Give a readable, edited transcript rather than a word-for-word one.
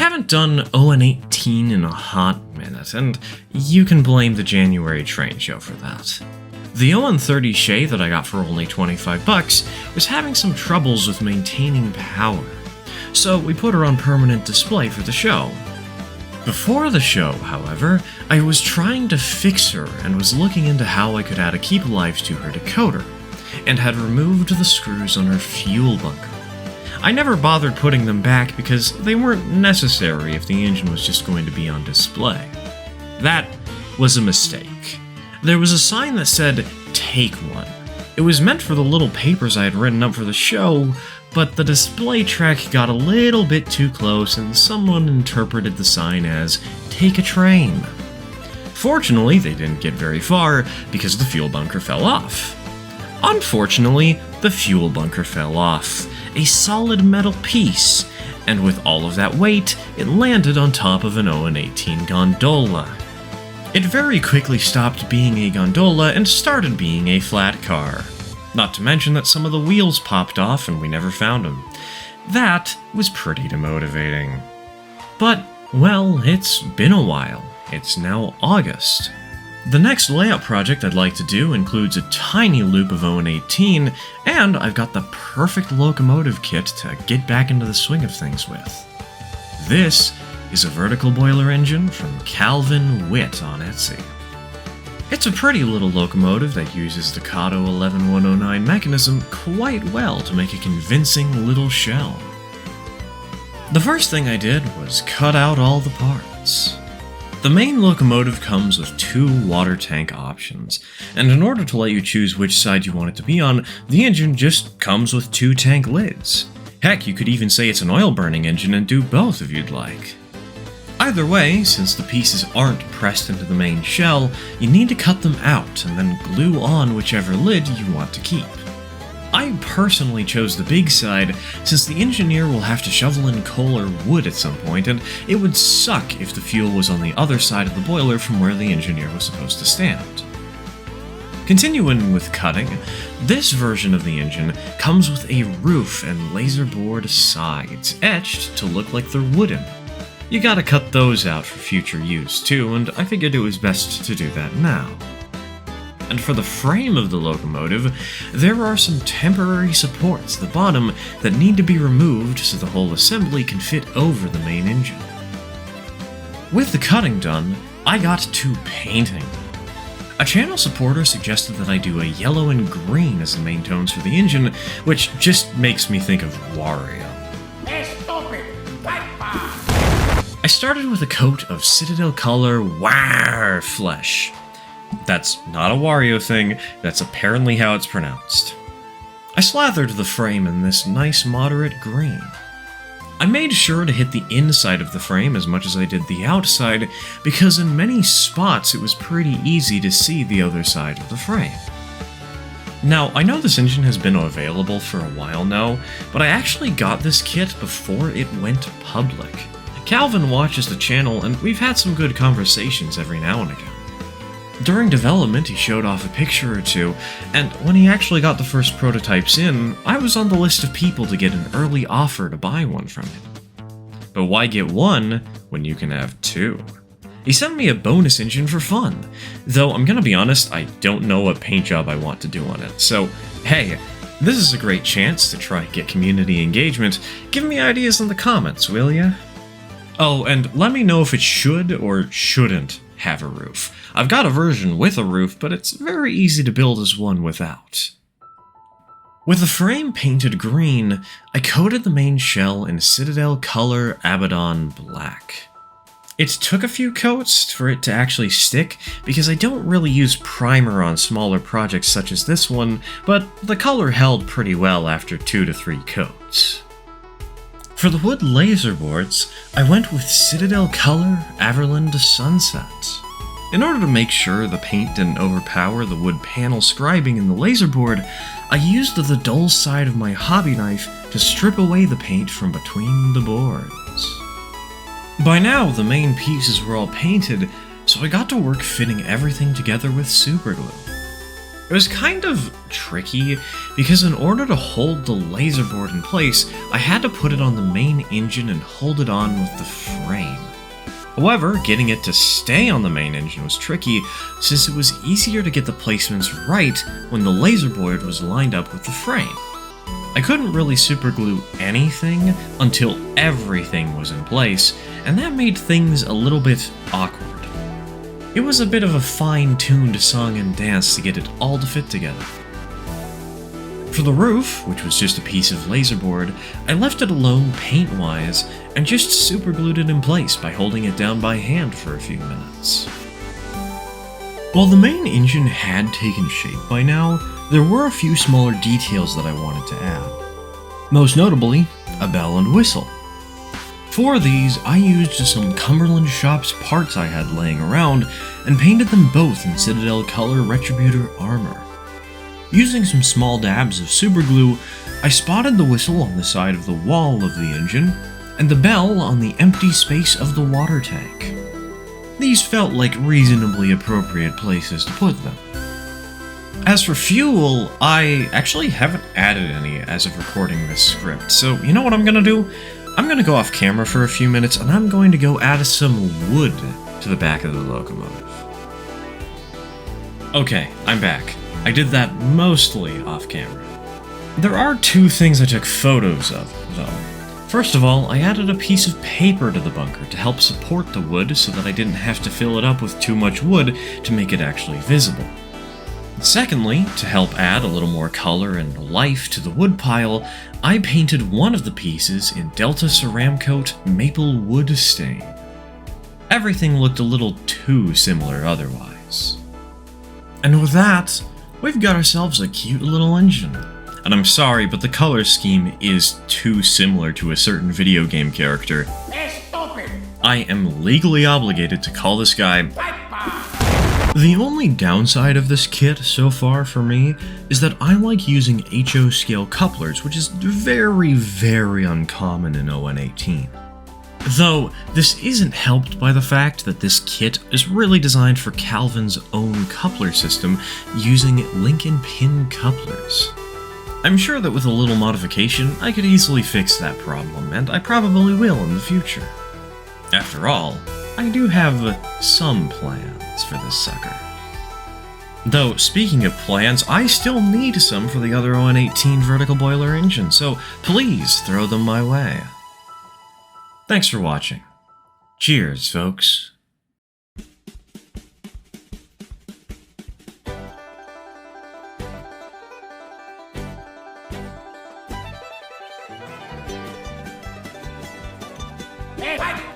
haven't done On18 in a hot minute, and you can blame the January train show for that. The On30 Shay that I got for only 25 bucks was having some troubles with maintaining power, so we put her on permanent display for the show. Before the show, however, I was trying to fix her and was looking into how I could add a keep alive to her decoder, and had removed the screws on her fuel bunker. I never bothered putting them back because they weren't necessary if the engine was just going to be on display. That was a mistake. There was a sign that said, "Take one." It was meant for the little papers I had written up for the show, but the display track got a little bit too close and someone interpreted the sign as, "Take a train." Fortunately, they didn't get very far because the fuel bunker fell off. Unfortunately, the fuel bunker fell off, a solid metal piece, and with all of that weight, it landed on top of an On18 gondola. It very quickly stopped being a gondola and started being a flat car. Not to mention that some of the wheels popped off and we never found them. That was pretty demotivating. But, well, it's been a while. It's now August. The next layout project I'd like to do includes a tiny loop of On18, and I've got the perfect locomotive kit to get back into the swing of things with. This is a vertical boiler engine from Calvin Witt on Etsy. It's a pretty little locomotive that uses the Kato 11109 mechanism quite well to make a convincing little shell. The first thing I did was cut out all the parts. The main locomotive comes with two water tank options, and in order to let you choose which side you want it to be on, the engine just comes with two tank lids. Heck, you could even say it's an oil-burning engine and do both if you'd like. Either way, since the pieces aren't pressed into the main shell, you need to cut them out and then glue on whichever lid you want to keep. I personally chose the big side, since the engineer will have to shovel in coal or wood at some point, and it would suck if the fuel was on the other side of the boiler from where the engineer was supposed to stand. Continuing with cutting, this version of the engine comes with a roof and laser board sides, etched to look like they're wooden. You gotta cut those out for future use too, and I figured it was best to do that now. And for the frame of the locomotive, there are some temporary supports at the bottom that need to be removed so the whole assembly can fit over the main engine. With the cutting done, I got to painting. A channel supporter suggested that I do a yellow and green as the main tones for the engine, which just makes me think of Wario. I started with a coat of Citadel Color War Flesh. That's not a Wario thing, that's apparently how it's pronounced. I slathered the frame in this nice moderate green. I made sure to hit the inside of the frame as much as I did the outside, because in many spots it was pretty easy to see the other side of the frame. Now, I know this engine has been available for a while now, but I actually got this kit before it went public. Calvin watches the channel, and we've had some good conversations every now and again. During development, he showed off a picture or two, and when he actually got the first prototypes in, I was on the list of people to get an early offer to buy one from him. But why get one when you can have two? He sent me a bonus engine for fun, though I'm gonna be honest, I don't know what paint job I want to do on it, so hey, this is a great chance to try and get community engagement. Give me ideas in the comments, will ya? Oh, and let me know if it should or shouldn't have a roof. I've got a version with a roof, but it's very easy to build as one without. With the frame painted green, I coated the main shell in Citadel Color Abaddon Black. It took a few coats for it to actually stick, because I don't really use primer on smaller projects such as this one, but the color held pretty well after 2 to 3 coats. For the wood laser boards, I went with Citadel Color Everland Sunset. In order to make sure the paint didn't overpower the wood panel scribing in the laser board, I used the dull side of my hobby knife to strip away the paint from between the boards. By now, the main pieces were all painted, so I got to work fitting everything together with superglue. It was kind of tricky, because in order to hold the laser board in place, I had to put it on the main engine and hold it on with the frame. However, getting it to stay on the main engine was tricky, since it was easier to get the placements right when the laser board was lined up with the frame. I couldn't really superglue anything until everything was in place, and that made things a little bit awkward. It was a bit of a fine-tuned song and dance to get it all to fit together. For the roof, which was just a piece of laser board, I left it alone paint-wise and just superglued it in place by holding it down by hand for a few minutes. While the main engine had taken shape by now, there were a few smaller details that I wanted to add. Most notably, a bell and whistle. For these, I used some Cumberland Shops parts I had laying around and painted them both in Citadel Color Retributor armor. Using some small dabs of superglue, I spotted the whistle on the side of the wall of the engine and the bell on the empty space of the water tank. These felt like reasonably appropriate places to put them. As for fuel, I actually haven't added any as of recording this script, so you know what I'm gonna do? I'm gonna go off camera for a few minutes and I'm going to go add some wood to the back of the locomotive. Okay, I'm back. I did that mostly off camera. There are two things I took photos of, though. First of all, I added a piece of paper to the bunker to help support the wood so that I didn't have to fill it up with too much wood to make it actually visible. Secondly, to help add a little more color and life to the wood pile, I painted one of the pieces in Delta Ceramcoat Maple Wood Stain. Everything looked a little too similar otherwise. And with that, we've got ourselves a cute little engine. And I'm sorry, but the color scheme is too similar to a certain video game character. I am legally obligated to call this guy. The only downside of this kit so far for me is that I like using HO scale couplers, which is very, very uncommon in On18. Though, this isn't helped by the fact that this kit is really designed for Calvin's own coupler system using link and pin couplers. I'm sure that with a little modification, I could easily fix that problem, and I probably will in the future. After all, I do have some plans for this sucker. Though, speaking of plans, I still need some for the other On18 vertical boiler engine, so please throw them my way. Thanks for watching. Cheers, folks. Hey,